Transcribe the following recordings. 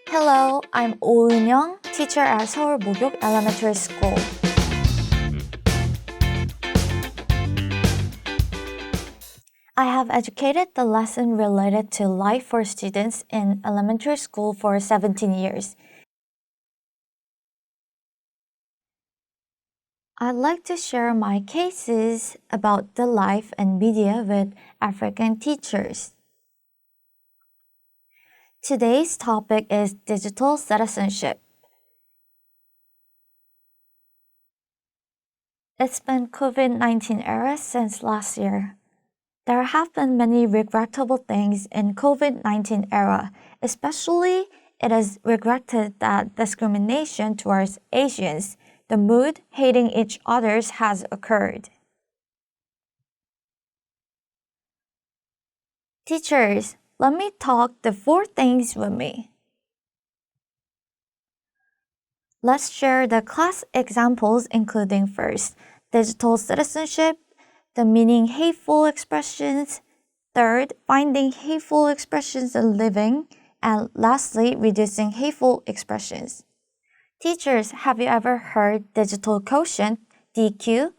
Hello, I'm Oh Eun-young, teacher at Seoul Mogyok Elementary School. I have educated the lesson related to life for students in elementary school for 17 years. I'd like to share my cases about the life and media with African teachers. Today's topic is digital citizenship. It's been COVID-19 era since last year. There have been many regrettable things in COVID-19 era, especially it is regretted that discrimination towards Asians, the mood hating each others has occurred. Teachers, let me talk the 4 things with me. Let's share the class examples including first, digital citizenship, the meaning hateful expressions, third, finding hateful expressions and living, and lastly, reducing hateful expressions. Teachers, have you ever heard digital quotient, DQ?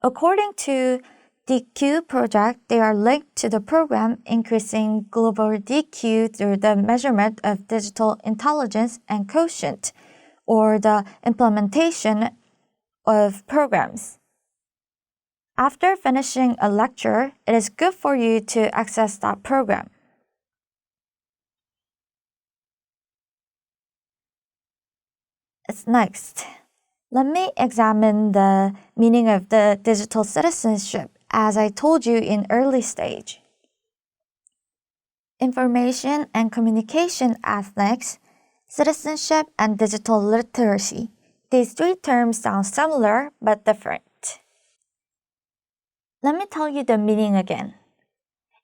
According to DQ project, they are linked to the program increasing global DQ through the measurement of digital intelligence and quotient, or the implementation of programs. After finishing a lecture, it is good for you to access that program. Next, let me examine the meaning of the digital citizenship as I told you in early stage. Information and communication ethics, citizenship, and digital literacy. These 3 terms sound similar but different. Let me tell you the meaning again.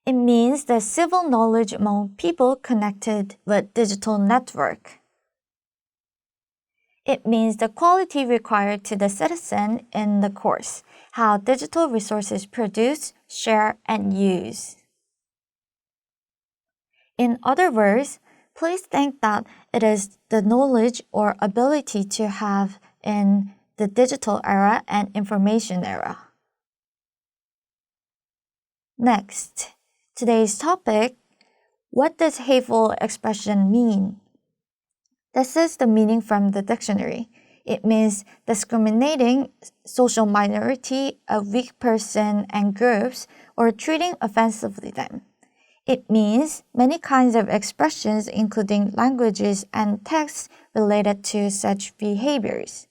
It means the civil knowledge among people connected with digital network. It means the quality required to the citizen in the course, how digital resources produce, share, and use. In other words, please think that it is the knowledge or ability to have in the digital era and information era. Next, today's topic, what does hateful expression mean? This is the meaning from the dictionary. It means discriminating social minority, a weak person and groups, or treating offensively them. It means many kinds of expressions including languages and texts related to such behaviors.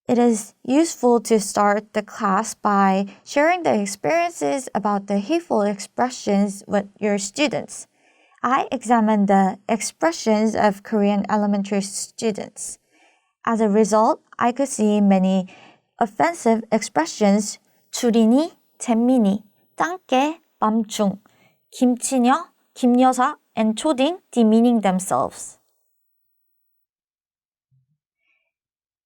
It is useful to start the class by sharing the experiences about the hateful expressions with your students. I examined the expressions of Korean elementary students. As a result, I could see many offensive expressions, 줄이니, 잼민이, 짱깨, 맘충, 김치녀, 김여사, and 초딩 demeaning themselves.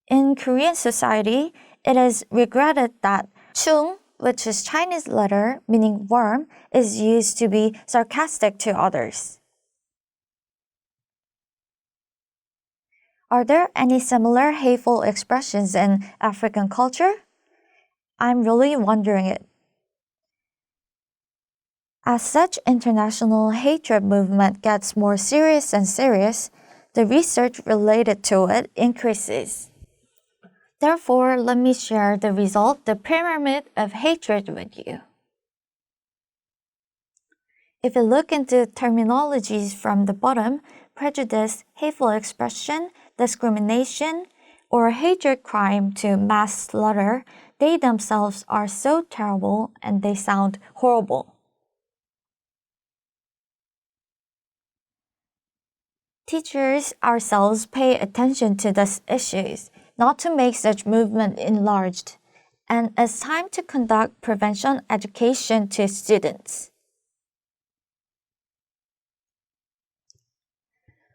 In Korean society, it is regretted that chung, which is Chinese letter meaning worm, is used to be sarcastic to others. Are there any similar hateful expressions in African culture? I'm really wondering it. As such international hatred movement gets more serious and serious, the research related to it increases. Therefore, let me share the result, the pyramid of hatred with you. If you look into terminologies from the bottom, prejudice, hateful expression, discrimination, or hatred crime to mass slaughter, they themselves are so terrible and they sound horrible. Teachers ourselves pay attention to these issues, not to make such movement enlarged, and it's time to conduct prevention education to students.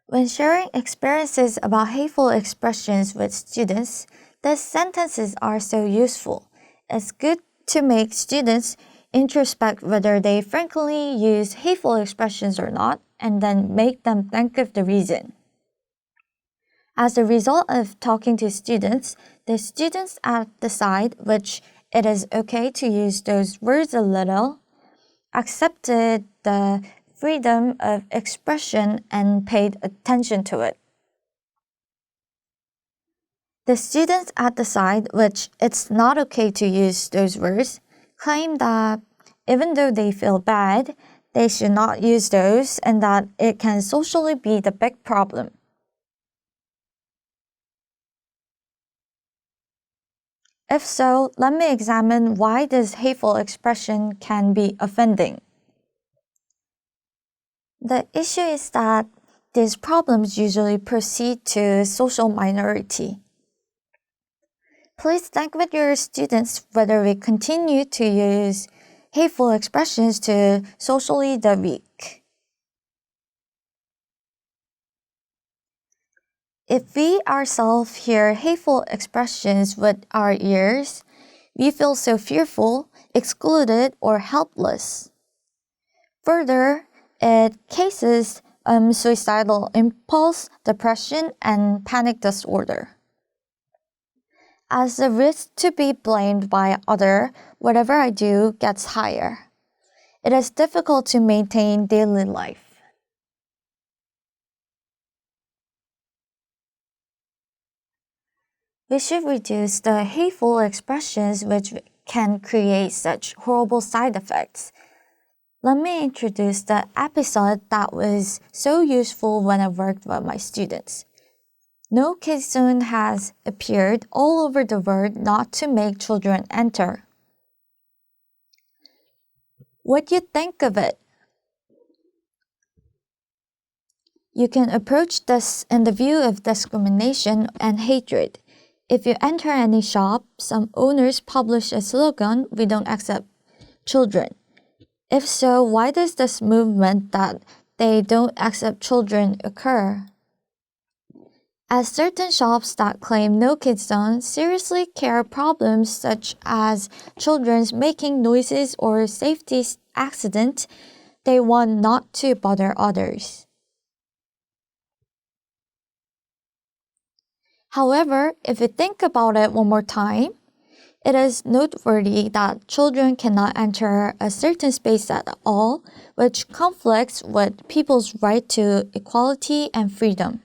When sharing experiences about hateful expressions with students, these sentences are so useful. It's good to make students introspect whether they frequently use hateful expressions or not, and then make them think of the reason. As a result of talking to students, the students decide which it is okay to use those words a little, accepted the freedom of expression, and paid attention to it. The students decide which it's not okay to use those words, claim that even though they feel bad, they should not use those and that it can socially be the big problem. If so, let me examine why this hateful expression can be offending. The issue is that these problems usually proceed to social minority. Please think with your students whether we continue to use hateful expressions to socially the weak. If we ourselves hear hateful expressions with our ears, we feel so fearful, excluded, or helpless. Further, it causes suicidal impulse, depression, and panic disorder. As the risk to be blamed by others, whatever I do gets higher. It is difficult to maintain daily life. We should reduce the hateful expressions which can create such horrible side effects. Let me introduce the episode that was so useful when I worked with my students. No kid zone has appeared all over the world not to make children enter. What do you think of it? You can approach this in the view of discrimination and hatred. If you enter any shop, some owners publish a slogan, "We don't accept children." If so, why does this movement that they don't accept children occur? As certain shops that claim no kids zone seriously care problems such as children's making noises or safety accident, they want not to bother others. However, if you think about it one more time, it is noteworthy that children cannot enter a certain space at all, which conflicts with people's right to equality and freedom.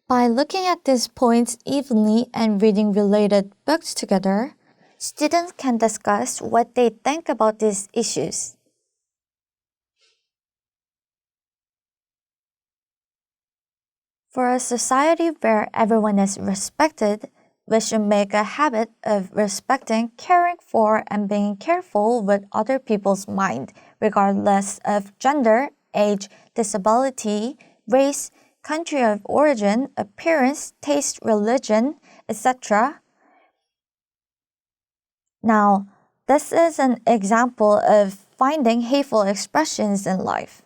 By looking at these points evenly and reading related books together, students can discuss what they think about these issues. For a society where everyone is respected, we should make a habit of respecting, caring for, and being careful with other people's mind, regardless of gender, age, disability, race, country of origin, appearance, taste, religion, etc. Now, this is an example of finding hateful expressions in life.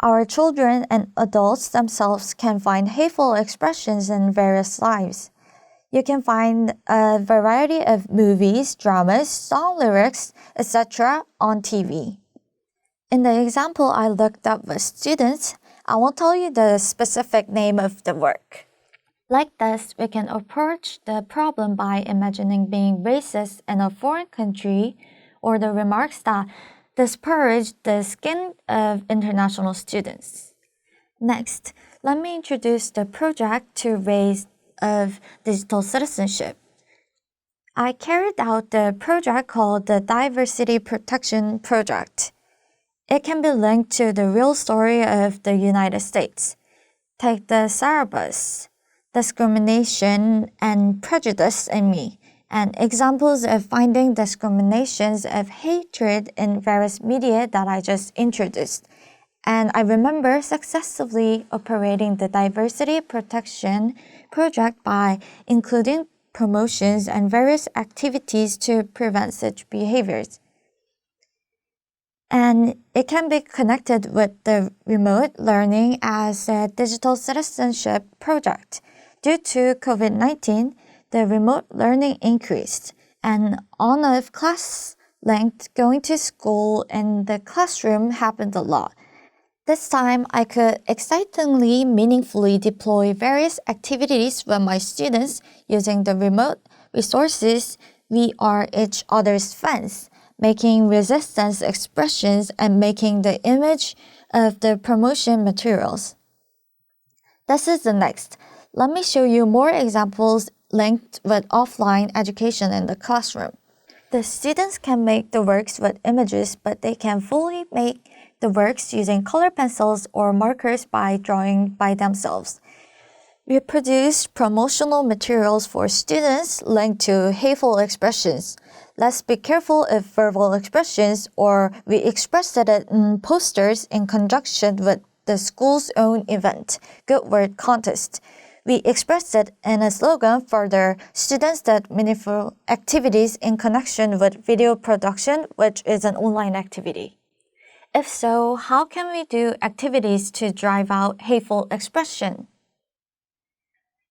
Our children and adults themselves can find hateful expressions in various lives. You can find a variety of movies, dramas, song lyrics, etc. on TV. In the example I looked up with students, I won't tell you the specific name of the work. Like this, we can approach the problem by imagining being racist in a foreign country or the remarks that disparage the skin of international students. Next, let me introduce the project to raise of digital citizenship. I carried out the project called the Diversity Protection Project. It can be linked to the real story of the United States. Take the syllabus, discrimination and prejudice in me, and examples of finding discriminations of hatred in various media that I just introduced. And I remember successfully operating the diversity protection project by including promotions and various activities to prevent such behaviors. And it can be connected with the remote learning as a digital citizenship project. Due to COVID-19, the remote learning increased, and on-off class length going to school in the classroom happened a lot. This time, I could excitingly, meaningfully deploy various activities with my students using the remote resources. We are each other's fans, making resistance expressions and making the image of the promotion materials. This is the next. Let me show you more examples linked with offline education in the classroom. The students can make the works with images, but they can fully make the works using color pencils or markers by drawing by themselves. We produced promotional materials for students linked to hateful expressions. Let's be careful if verbal expressions, or we expressed it in posters in conjunction with the school's own event, Good Word Contest. We expressed it in a slogan for the students that meaningful activities in connection with video production, which is an online activity. If so, how can we do activities to drive out hateful expression?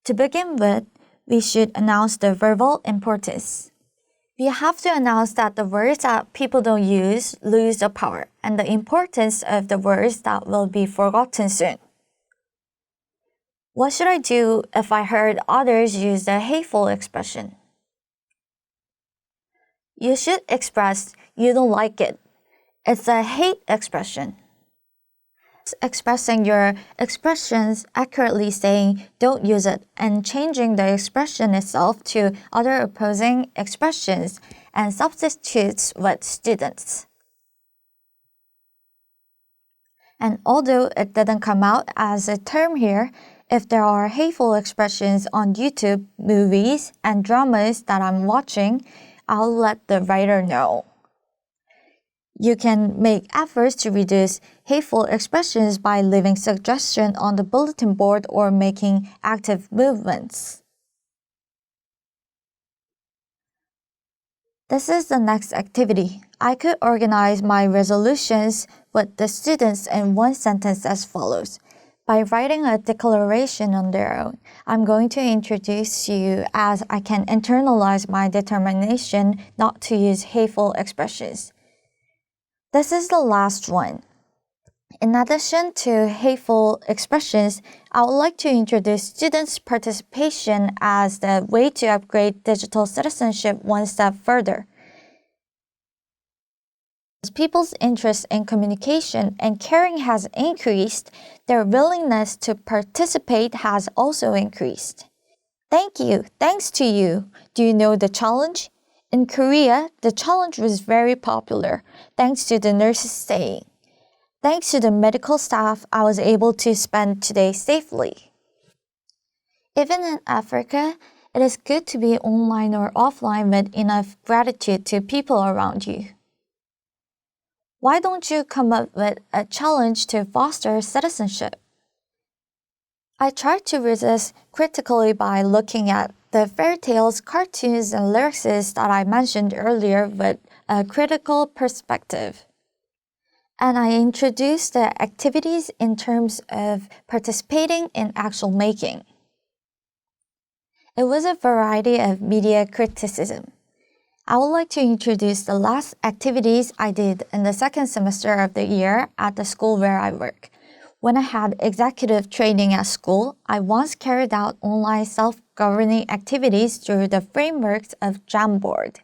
To begin with, we should announce the verbal importance. We have to announce that the words that people don't use lose their power, and the importance of the words that will be forgotten soon. What should I do if I heard others use the hateful expression? You should express you don't like it. It's a hate expression. Expressing your expressions accurately, saying don't use it, and changing the expression itself to other opposing expressions and substitutes with students. And although it didn't come out as a term here, if there are hateful expressions on YouTube, movies, and dramas that I'm watching, I'll let the writer know. You can make efforts to reduce hateful expressions by leaving suggestions on the bulletin board or making active movements. This is the next activity. I could organize my resolutions with the students in one sentence as follows. By writing a declaration on their own, I'm going to introduce you as I can internalize my determination not to use hateful expressions. This is the last one. In addition to hateful expressions, I would like to introduce students' participation as the way to upgrade digital citizenship one step further. As people's interest in communication and caring has increased, their willingness to participate has also increased. Thank you. Thanks to you. Do you know the challenge? In Korea, the challenge was very popular, thanks to the nurses staying. Thanks to the medical staff, I was able to spend today safely. Even in Africa, it is good to be online or offline with enough gratitude to people around you. Why don't you come up with a challenge to foster citizenship? I tried to resist critically by looking at the fairy tales, cartoons, and lyrics that I mentioned earlier with a critical perspective. And I introduced the activities in terms of participating in actual making. It was a variety of media criticism. I would like to introduce the last activities I did in the second semester of the year at the school where I work. When I had executive training at school, I once carried out online self-governing activities through the frameworks of Jamboard.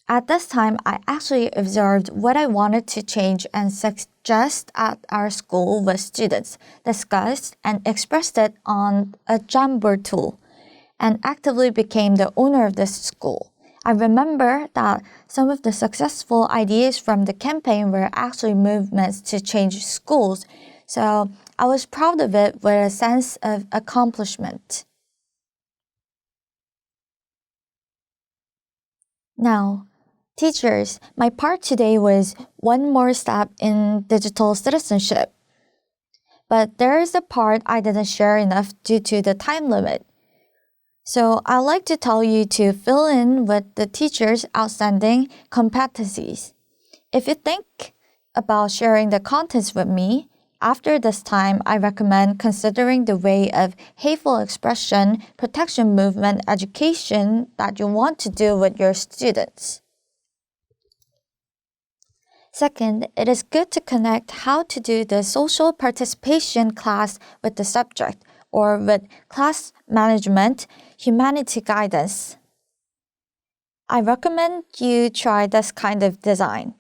At this time, I actually observed what I wanted to change and suggest at our school with students, discussed and expressed it on a Jamboard tool, and actively became the owner of this school. I remember that some of the successful ideas from the campaign were actually movements to change schools, so I was proud of it with a sense of accomplishment. Now, teachers, my part today was one more step in digital citizenship. But there is a part I didn't share enough due to the time limit. So I'd like to tell you to fill in with the teacher's outstanding competencies. If you think about sharing the contents with me, after this time, I recommend considering the way of hateful expression protection movement education that you want to do with your students. Second, it is good to connect how to do the social participation class with the subject or with class management, humanity guidance. I recommend you try this kind of design.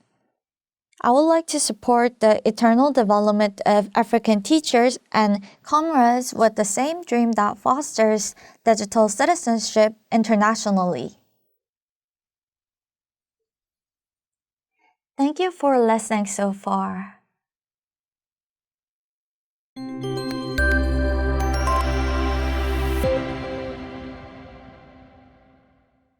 I would like to support the eternal development of African teachers and comrades with the same dream that fosters digital citizenship internationally. Thank you for listening so far.